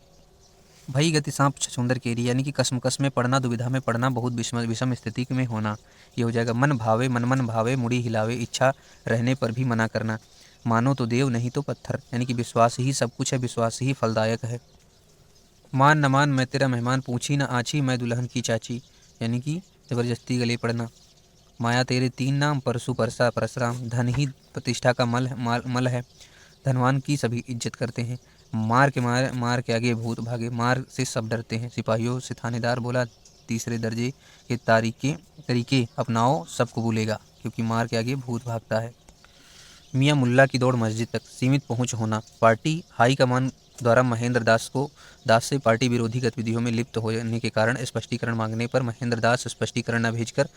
भई गति सांप छछूंदर केरी, यानी कि कसमकस में पड़ना, दुविधा में पड़ना, बहुत विषम स्थिति में होना, ये हो जाएगा। मन भावे मन भावे मुड़ी हिलावे, इच्छा रहने पर भी मना करना। मानो तो देव नहीं तो पत्थर, यानी कि विश्वास ही सब कुछ है, विश्वास ही फलदायक है। मान न मान मैं तेरा मेहमान, पूछी न आछी मैं दुल्हन की चाची, यानी कि जबरदस्ती गले पड़ना। माया तेरे 3 नाम, परसु परसा परशुराम, धन ही प्रतिष्ठा का मल है, धनवान की सभी इज्जत करते हैं। मार के आगे भूत भागे, मार से सब डरते हैं। सिपाहियों से थानेदार बोला, तीसरे दर्जे के तरीके अपनाओ सब कबूलेगा, क्योंकि मार के आगे भूत भागता है। मियाँ मुल्ला की दौड़ मस्जिद तक, सीमित पहुंच होना। पार्टी हाईकमान द्वारा महेंद्र दास से पार्टी विरोधी गतिविधियों में लिप्त होने के कारण स्पष्टीकरण मांगने पर महेंद्र दास स्पष्टीकरण न भेजकर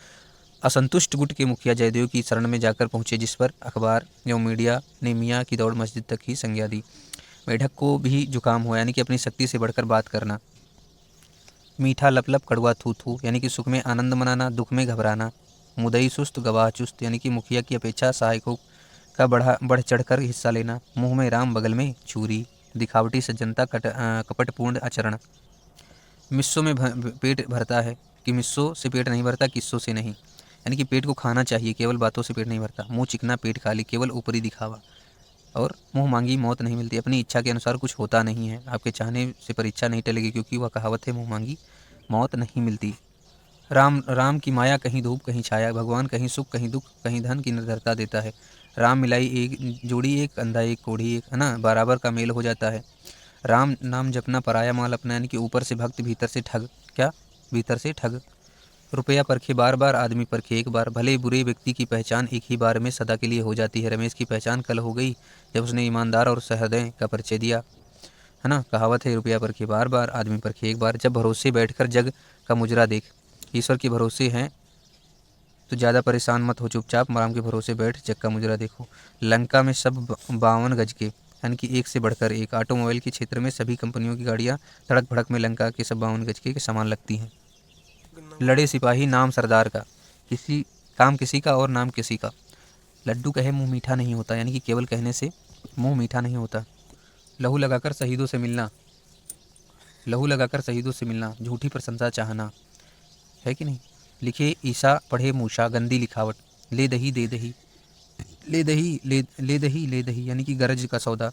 असंतुष्ट गुट के मुखिया जयदेव की शरण में जाकर पहुंचे, जिस पर अखबार एवं मीडिया ने मियाँ की दौड़ मस्जिद तक ही संज्ञा दी। मेढक को भी जुकाम हुआ, यानी कि अपनी शक्ति से बढ़कर बात करना। मीठा लप लप कड़वा थू थू, यानी कि सुख में आनंद मनाना, दुख में घबराना। मुदई सुस्त गवाह चुस्त, यानी कि मुखिया की अपेक्षा सहायकों का बढ़ चढ़कर हिस्सा लेना। मुंह में राम बगल में चूरी, दिखावटी सज्जनता कपटपूर्ण आचरण। मिस्सों में पेट भरता है कि मिस्सों से पेट नहीं भरता, किस्सों से नहीं, यानी कि पेट को खाना चाहिए, केवल बातों से पेट नहीं भरता। मुंह चिकना पेट खाली, केवल ऊपरी दिखावा। और मुंह मांगी मौत नहीं मिलती, अपनी इच्छा के अनुसार कुछ होता नहीं है। आपके चाहने से परीक्षा नहीं टलेगी, क्योंकि वह कहावत है, मुंह मांगी मौत नहीं मिलती। राम राम की माया कहीं धूप कहीं छाया, भगवान कहीं सुख कहीं दुख कहीं धन की निर्धरता देता है। राम मिलाई एक जोड़ी, एक अंधा एक कोढ़ी, एक है ना, बराबर का मेल हो जाता है। राम नाम जपना पराया माल अपना, यानी कि ऊपर से भक्त भीतर से ठग। क्या? भीतर से ठग। रुपया परखे बार बार, आदमी परखे एक बार। भले बुरे व्यक्ति की पहचान एक ही बार में सदा के लिए हो जाती है। रमेश की पहचान कल हो गई जब उसने ईमानदार और सहृदय का परिचय दिया, है ना। कहावत है, रुपया परखे बार बार, आदमी परखे एक बार। जब भरोसे बैठकर जग का मुजरा देख। ईश्वर के भरोसे हैं तो ज़्यादा परेशान मत हो, चुपचाप राम के भरोसे बैठ, जग का मुजरा देखो। लंका में सब 52 गज के, यानी कि एक से बढ़कर एक। ऑटोमोबाइल के क्षेत्र में सभी कंपनियों की गाड़ियाँ धड़क भड़क में लंका के सब 52 गज के समान लगती हैं। लड़े सिपाही नाम सरदार का, किसी काम किसी का और नाम किसी का। लड्डू कहे मुंह मीठा नहीं होता, यानी कि केवल कहने से मुंह मीठा नहीं होता। लहू लगाकर शहीदों से मिलना, लहू लगाकर शहीदों से मिलना, झूठी प्रशंसा चाहना, है कि नहीं। लिखे ईसा पढ़े मूसा, गंदी लिखावट। ले दही दे दही, ले दही ले दही ले दही, यानी कि गरज का सौदा।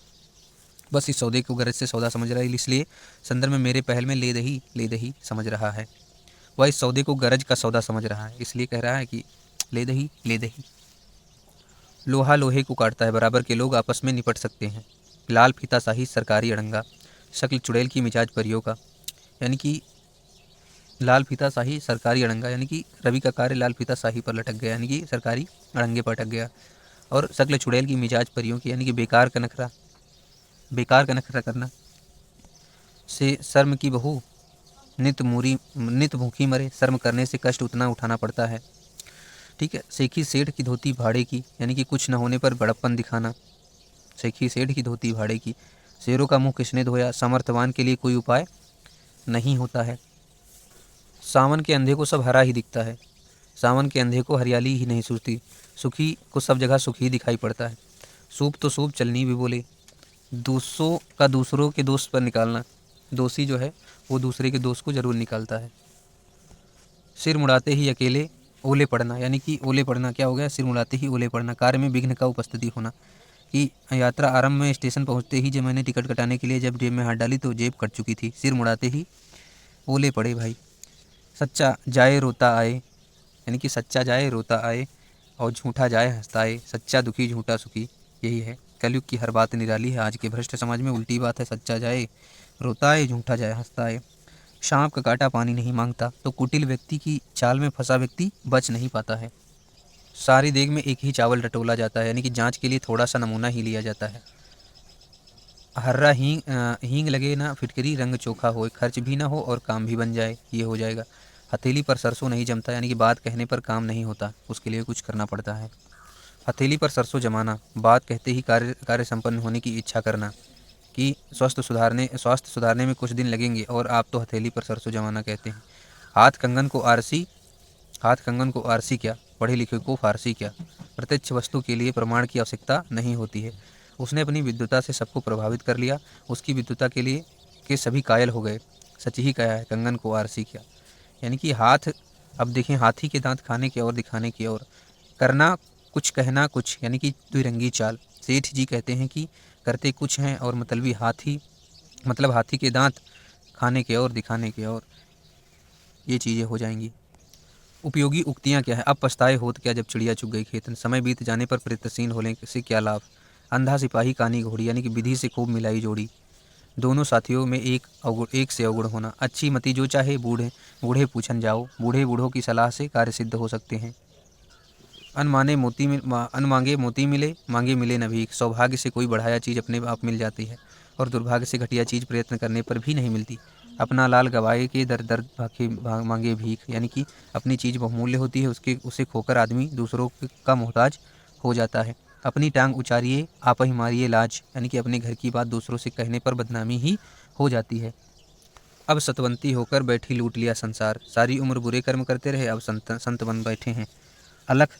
बस इस सौदे को गरज से सौदा समझ रहा है, इसलिए संदर्भ में मेरे पहल में ले दही समझ रहा है। वह इस सौदे को गरज का सौदा समझ रहा है, इसलिए कह रहा है कि ले दही ले दही। लोहा लोहे को काटता है, बराबर के लोग आपस में निपट सकते हैं। लाल फीता शाही सरकारी अड़ंगा, शक्ल चुड़ैल की मिजाज परियों का, यानी कि लाल फीता शाही सरकारी अड़ंगा, यानी कि रवि का कार्य लाल फीता शाही पर लटक गया, यानी कि सरकारी अड़ंगे पर अटक गया। और शक्ल चुड़ैल की मिजाज परियों की, यानी कि बेकार का नखरा करना। से शर्म की बहू नित भूखी मरे, शर्म करने से कष्ट उतना उठाना पड़ता है। ठीक है। सेखी सेठ की धोती भाड़े की, यानी कि कुछ न होने पर बड़प्पन दिखाना। सेखी सेठ की धोती भाड़े की। शेरों का मुंह किसने धोया, सामर्थ्यवान के लिए कोई उपाय नहीं होता है। सावन के अंधे को सब हरा ही दिखता है, सावन के अंधे को हरियाली ही नहीं सूझती। सुखी को सब जगह सुख ही दिखाई पड़ता है। सूप तो सूप चलनी भी बोले, दोषों का दूसरों के दोस्त पर निकालना। दोषी जो है वो दूसरे के दोस्त को जरूर निकालता है। सिर मुड़ाते ही अकेले ओले पड़ना, यानी कि ओले पड़ना क्या हो गया, सिर मुड़ाते ही ओले पड़ना। कार्य में विघ्न का उपस्थिति होना, कि यात्रा आरंभ में स्टेशन पहुंचते ही जब मैंने टिकट कटाने के लिए जब जेब में हाथ डाली तो जेब कट चुकी थी। सिर मुड़ाते ही ओले पड़े भाई। सच्चा जाए रोता आए, यानी कि सच्चा जाए रोता आए और झूठा जाए हंसता आए। सच्चा दुखी झूठा सुखी, यही है। कलयुग की हर बात निराली है, आज के भ्रष्ट समाज में उल्टी बात है। सच्चा जाए रोता आए, झूठा जाए हंसता आए। सांप का काटा पानी नहीं मांगता, तो कुटिल व्यक्ति की चाल में फंसा व्यक्ति बच नहीं पाता है। सारी देग में एक ही चावल टटोला जाता है, यानी कि जांच के लिए थोड़ा सा नमूना ही लिया जाता है। हर्रा हींग लगे ना फिटकरी, रंग चोखा हो, खर्च भी ना हो और काम भी बन जाए, ये हो जाएगा। हथेली पर सरसों नहीं जमता, यानी कि बात कहने पर काम नहीं होता, उसके लिए कुछ करना पड़ता है। हथेली पर सरसों जमाना, बात कहते ही कार्य संपन्न होने की इच्छा करना, कि स्वास्थ्य सुधारने में कुछ दिन लगेंगे और आप तो हथेली पर सरसों जमाना कहते हैं। हाथ कंगन को आरसी क्या, पढ़े लिखे को फारसी क्या। प्रत्यक्ष वस्तु के लिए प्रमाण की आवश्यकता नहीं होती है। उसने अपनी विद्वता से सबको प्रभावित कर लिया, उसकी विद्वता के लिए के सभी कायल हो गए। सच ही कहा है, कंगन को आरसी क्या, यानी कि हाथ। अब देखें, हाथी के दांत खाने की ओर दिखाने की ओर, करना कुछ कहना कुछ, यानी कि द्विरंगी चाल। सेठ जी कहते हैं कि करते कुछ हैं और मतलब हाथी के दांत खाने की ओर दिखाने की ओर, ये चीज़ें हो जाएंगी। उपयोगी उक्तियाँ क्या है, अब पछताए होत क्या जब चिड़िया चुग गई खेतन। समय बीत जाने पर परित्यसीन होने से क्या लाभ। अंधा सिपाही कानी घोड़ी, यानी कि विधि से खूब मिलाई जोड़ी। दोनों साथियों में एक से अवगुण होना। अच्छी मति जो चाहे बूढ़े पूछन जाओ, बूढ़े बूढ़ों की सलाह से कार्य सिद्ध हो सकते हैं। अनमांगे मोती मिले, मांगे मिले न भीख। सौभाग्य से कोई बढ़ाया चीज़ अपने आप मिल जाती है और दुर्भाग्य से घटिया चीज़ प्रयत्न करने पर भी नहीं मिलती। अपना लाल गवाए के दर दर मांगे भीख, यानी कि अपनी चीज़ बहुमूल्य होती है, उसे खोकर आदमी दूसरों का मोहताज हो जाता है। अपनी टांग उचारिए आप ही मारिए लाज, यानी कि अपने घर की बात दूसरों से कहने पर बदनामी ही हो जाती है। अब सतवंती होकर बैठी लूट लिया संसार, सारी उम्र बुरे कर्म करते रहे, अब संत बन बैठे हैं। अलख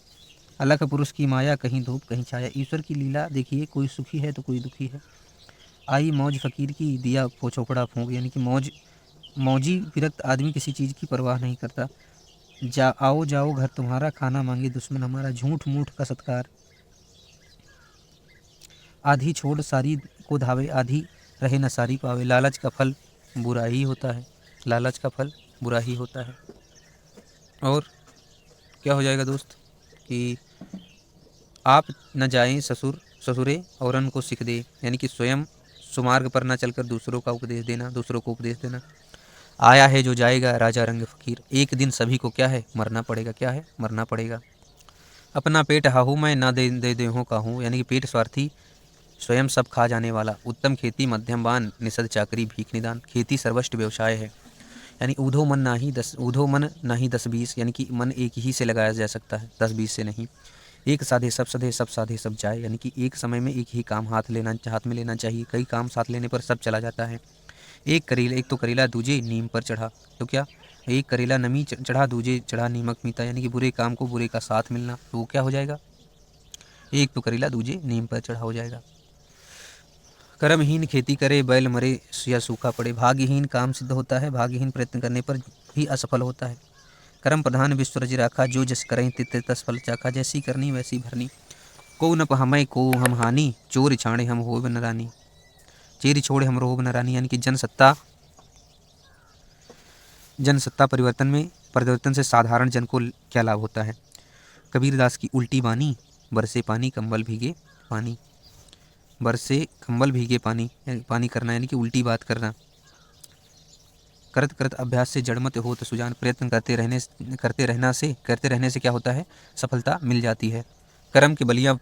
अलख पुरुष की माया, कहीं धूप कहीं छाया। ईश्वर की लीला देखिए, कोई सुखी है तो कोई दुखी है। आई मौज फ़कीर की, दिया चौपड़ा फूँक, यानी कि मौजी विरक्त आदमी किसी चीज़ की परवाह नहीं करता। आओ जाओ घर तुम्हारा, खाना मांगे दुश्मन हमारा। झूठ मूठ का सत्कार, आधी छोड़ सारी को धावे, आधी रहे न सारी पावे। लालच का फल बुरा ही होता है, लालच का फल बुरा ही होता है। और क्या हो जाएगा दोस्त कि आप न जाएं ससुरे औरन को सिख दे, यानी कि स्वयं सुमार्ग पर न चलकर दूसरों का उपदेश देना, दूसरों को उपदेश देना। आया है जो जाएगा राजा रंग फ़कीर, एक दिन सभी को क्या है मरना पड़ेगा। क्या है मरना पड़ेगा। अपना पेट हाहू मैं ना दे देहूँ काहूँ, यानी कि पेट स्वार्थी स्वयं सब खा जाने वाला। उत्तम खेती मध्यम बान, निषद चाकरी भीख निदान। खेती सर्वश्रेष्ठ व्यवसाय है, यानी ऊधो मन नाही 10-20, यानी कि मन एक ही से लगाया जा सकता है, 10-20 से नहीं। एक साधे सब सधे, सब साधे सब जाए, यानी कि एक समय में एक ही काम हाथ में लेना चाहिए। कई काम साथ लेने पर सब चला जाता है। एक तो करेला दूजे नीम पर चढ़ा, तो क्या एक करेला नमी चढ़ा, दूजे चढ़ा नीमक मीता, यानी कि बुरे काम को बुरे का साथ मिलना, तो वो क्या हो जाएगा, एक तो करेला दूजे नीम पर चढ़ा हो जाएगा। कर्महीन खेती करे, बैल मरे या सूखा पड़े। भाग्यहीन काम सिद्ध होता है, भाग्यहीन प्रयत्न करने पर भी असफल होता है। कर्म प्रधान विश्व रचि राखा, जो जस करें तित तस फल चाखा। जैसी करनी वैसी भरनी, को न हमें को हम हानि, चोर छाड़े हम होब न रानी। चेरी छोड़े हम रोब न रानी, यानी कि जनसत्ता परिवर्तन से साधारण जन को क्या लाभ होता है। कबीरदास की उल्टी बानी, बरसे पानी कंबल भीगे पानी। बरसे कंबल भीगे पानी, पानी करना यानी कि उल्टी बात करना। करत करत अभ्यास से जड़मत हो तो सुजान, प्रयत्न करते रहने से क्या होता है, सफलता मिल जाती है। कर्म के बलिया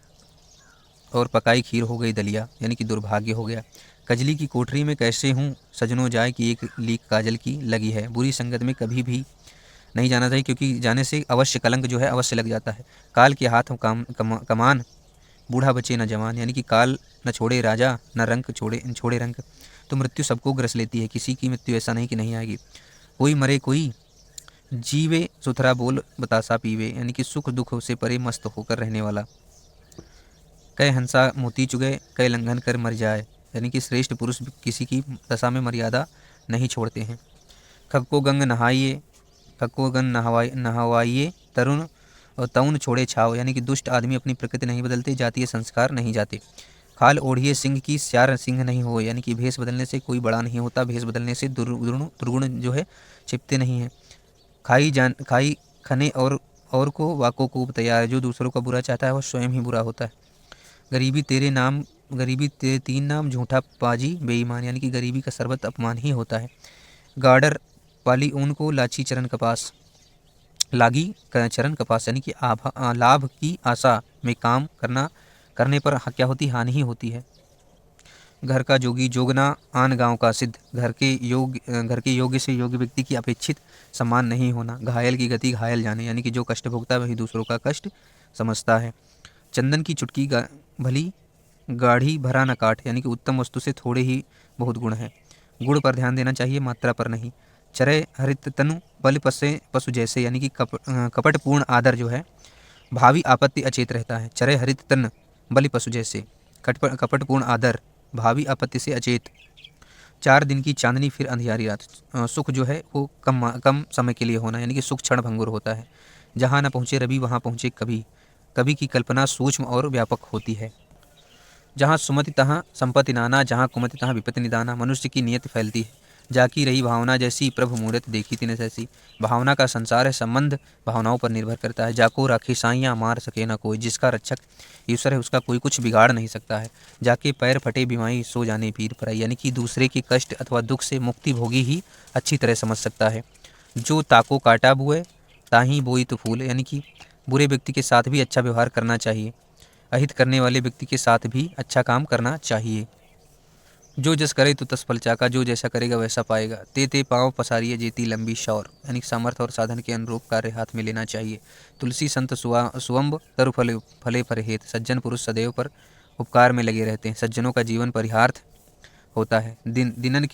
और पकाई खीर हो गई दलिया, यानी कि दुर्भाग्य हो गया। कजली की कोठरी में कैसे हूँ सजनों जाए, कि एक लीक काजल की लगी है। बुरी संगत में कभी भी नहीं जाना चाहिए, क्योंकि जाने से अवश्य कलंक जो है अवश्य लग जाता है। काल के हाथ कमान, बूढ़ा बचे न जवान, यानी कि काल न छोड़े राजा, न रंक छोड़े रंक। तो मृत्यु सबको ग्रस लेती है, किसी की मृत्यु ऐसा नहीं कि नहीं आएगी। कोई मरे कोई जीवे, सुथरा बोल बतासा पीवे, यानी कि सुख दुख से परे मस्त होकर रहने वाला। कई हंसा मोती चुगे, कई लंघन कर मर जाए, यानी कि श्रेष्ठ पुरुष किसी की दशा में मर्यादा नहीं छोड़ते हैं। खग को गंग नहवाइए तरुण और तउन छोड़े छाव, यानी कि दुष्ट आदमी अपनी प्रकृति नहीं बदलते, जातीय संस्कार नहीं जाते। खाल ओढ़िए सिंह की, स्यार सिंह नहीं हो, यानी कि भेष बदलने से कोई बड़ा नहीं होता, भेष बदलने से दुर्गुण जो है छिपते नहीं हैं। खाई खने और को वाकों को तैयार है, जो दूसरों का बुरा चाहता है वह स्वयं ही बुरा होता है। गरीबी तेरे 3 नाम, झूठा पाजी बेईमान, यानी कि गरीबी का सर्वत अपमान ही होता है। गार्डर वाली ऊन को लाची चरण कपास, लागी चरण कपास, यानी कि लाभ की आशा में काम करने पर क्या होती, हानि ही होती है। घर का जोगी जोगना, आन गांव का सिद्ध, घर के योग्य से योग्य व्यक्ति की अपेक्षित सम्मान नहीं होना। घायल की गति घायल जाने, यानी कि जो कष्ट भोगता है वही दूसरों का कष्ट समझता है। चंदन की चुटकी भली गाढ़ी भरा न काठ, यानी कि उत्तम वस्तु से थोड़े ही बहुत गुण है। गुण पर ध्यान देना चाहिए, मात्रा पर नहीं। चरे हरित तनु बल पसे पशु जैसे, यानी कि कपटपूर्ण आदर जो है भावी आपत्ति अचेत रहता है। चरे हरित तन बलि पशु जैसे, कपटपूर्ण आदर भावी आपत्ति से अचेत। 4 दिन की चांदनी फिर अंधियारी रात, सुख जो है वो कम समय के लिए होना, यानी कि सुख क्षण भंगुर होता है। जहाँ न पहुँचे रवि वहाँ पहुँचे कभी, कभी की कल्पना सूक्ष्म और व्यापक होती है। जहाँ सुमति तहाँ संपत्ति नाना, जहाँ कुमति तहाँ विपत्ति निदाना। मनुष्य की नियत फैलती है, जाकी रही भावना जैसी, प्रभु मूरत देखी तिन जैसी। भावना का संसार है, संबंध भावनाओं पर निर्भर करता है। जाको राखी साइयाँ, मार सके ना कोई, जिसका रक्षक ईश्वर है उसका कोई कुछ बिगाड़ नहीं सकता है। जाके पैर फटे बीमारी, सो जाने पीर पराई, यानी कि दूसरे के कष्ट अथवा दुख से मुक्ति भोगी ही अच्छी तरह समझ सकता है। जो ताको काटा बुए ताही बोई तो फूल, यानी कि बुरे व्यक्ति के साथ भी अच्छा व्यवहार करना चाहिए, अहित करने वाले व्यक्ति के साथ भी अच्छा काम करना चाहिए। जो जस करे तो तस फल चाका, जो जैसा करेगा वैसा पाएगा। ते पाँव पसारिए जेती लंबी शौर, यानी सामर्थ्य और साधन के अनुरूप कार्य हाथ में लेना चाहिए। तुलसी संत सुअम्ब तरु फले फरहेत, सज्जन पुरुष सदैव पर उपकार में लगे रहते हैं। सज्जनों का जीवन परिहार्थ होता है। दिनन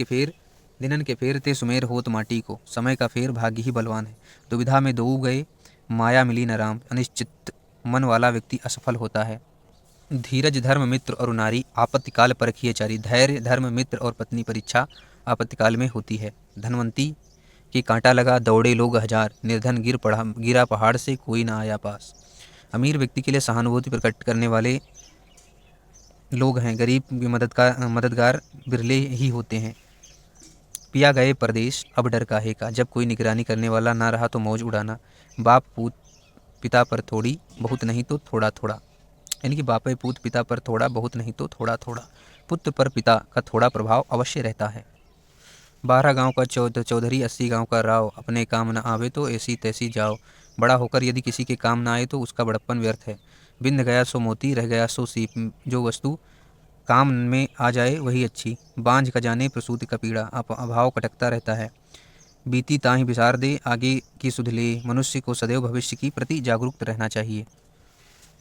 के फेर ते सुमेर होत माटी को, समय का फेर भाग्य ही बलवान है। दुविधा में दो गए माया मिली न राम, अनिश्चित मन वाला व्यक्ति असफल होता है। धीरज धर्म मित्र और नारी, आपत्तिकाल परखिए चारी। धैर्य धर्म मित्र और पत्नी परीक्षा आपत्तिकाल में होती है। धनवंती कि कांटा लगा दौड़े लोग हजार, निर्धन गिरा पहाड़ से कोई ना आया पास। अमीर व्यक्ति के लिए सहानुभूति प्रकट करने वाले लोग हैं, गरीब के मददगार बिरले ही होते हैं। पिया गए परदेश अब डर काहे का, जब कोई निगरानी करने वाला ना रहा तो मौज उड़ाना। बाप पूत पिता पर थोड़ी बहुत नहीं तो थोड़ा थोड़ा, यानी कि बाप पूत पिता पर थोड़ा बहुत नहीं तो थोड़ा थोड़ा, पुत्र पर पिता का थोड़ा प्रभाव अवश्य रहता है। 12 गांव का चौधरी 80 गांव का राव, अपने काम न आवे तो ऐसी तैसी जाओ। बड़ा होकर यदि किसी के काम ना आए तो उसका बड़प्पन व्यर्थ है। बिंद गया सो मोती, रह गया सो सीप, जो वस्तु काम में आ जाए वही अच्छी। बांझ का जाने प्रसूति का पीड़ा, अभाव कटकता रहता है। बीती ताही बिसार दे, आगे की सुध ले। मनुष्य को सदैव भविष्य की प्रति जागरूक रहना चाहिए।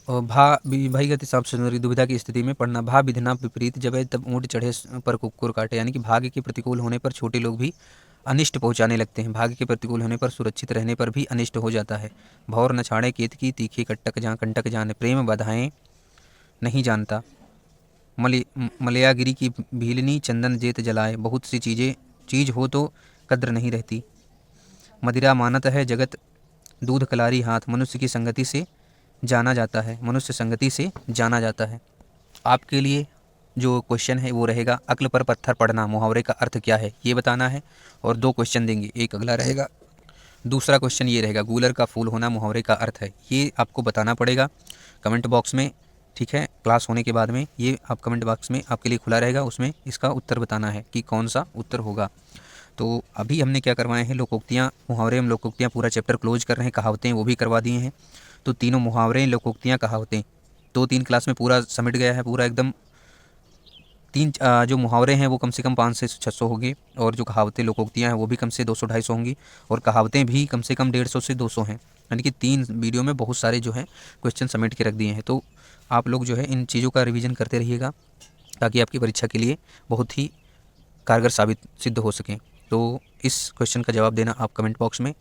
और भाईगत हिसाब से दुविधा की स्थिति में पढ़ना। भा विधिना विपरीत, जब तब ऊँट चढ़े पर कुकुर काटे, यानी कि भाग्य के प्रतिकूल होने पर छोटे लोग भी अनिष्ट पहुंचाने लगते हैं। भाग्य के प्रतिकूल होने पर सुरक्षित रहने पर भी अनिष्ट हो जाता है। भौर न छाड़े केत की, तीखे कंटक जाने। प्रेम बाधाएं नहीं जानता। मलयागिरी की भीलनी चंदन जेत जलाए, बहुत सी चीज हो तो कद्र नहीं रहती। मदिरा मानत है जगत दूध कलारी हाथ, मनुष्य की संगति से जाना जाता है। मनुष्य संगति से जाना जाता है। आपके लिए जो क्वेश्चन है वो रहेगा, अक्ल पर पत्थर पड़ना मुहावरे का अर्थ क्या है ये बताना है। और 2 क्वेश्चन देंगे, एक अगला रहेगा, दूसरा क्वेश्चन ये रहेगा, गूलर का फूल होना मुहावरे का अर्थ है। ये आपको बताना पड़ेगा कमेंट बॉक्स में, ठीक है। क्लास होने के बाद में ये आप कमेंट बॉक्स में आपके लिए खुला रहेगा, उसमें इसका उत्तर बताना है कि कौन सा उत्तर होगा। तो अभी हमने क्या करवाए हैं, लोकोक्तियाँ, मुहावरे एवं लोकोक्तियाँ पूरा चैप्टर क्लोज कर रहे हैं। कहावतें वो भी करवा दिए हैं। तो तीनों मुहावरे, लोकोक्तियाँ, कहावतें 2-3 क्लास में पूरा समिट गया है, पूरा एकदम। जो मुहावरे हैं वो कम से कम 500 से 600 होंगे, और जो कहावतें लोकोक्तियाँ हैं वो भी कम से 200-250 होंगी, और कहावतें भी कम से कम 150 से 200 हैं। यानी कि 3 वीडियो में बहुत सारे जो हैं क्वेश्चन समिट के रख दिए हैं। तो आप लोग जो है इन चीज़ों का रिवीजन करते रहिएगा, ताकि आपकी परीक्षा के लिए बहुत ही कारगर सिद्ध हो सकें। तो इस क्वेश्चन का जवाब देना आप कमेंट बॉक्स में,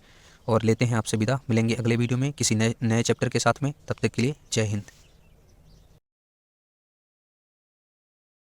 और लेते हैं आपसे विदा। मिलेंगे अगले वीडियो में किसी नए चैप्टर के साथ में। तब तक के लिए जय हिंद।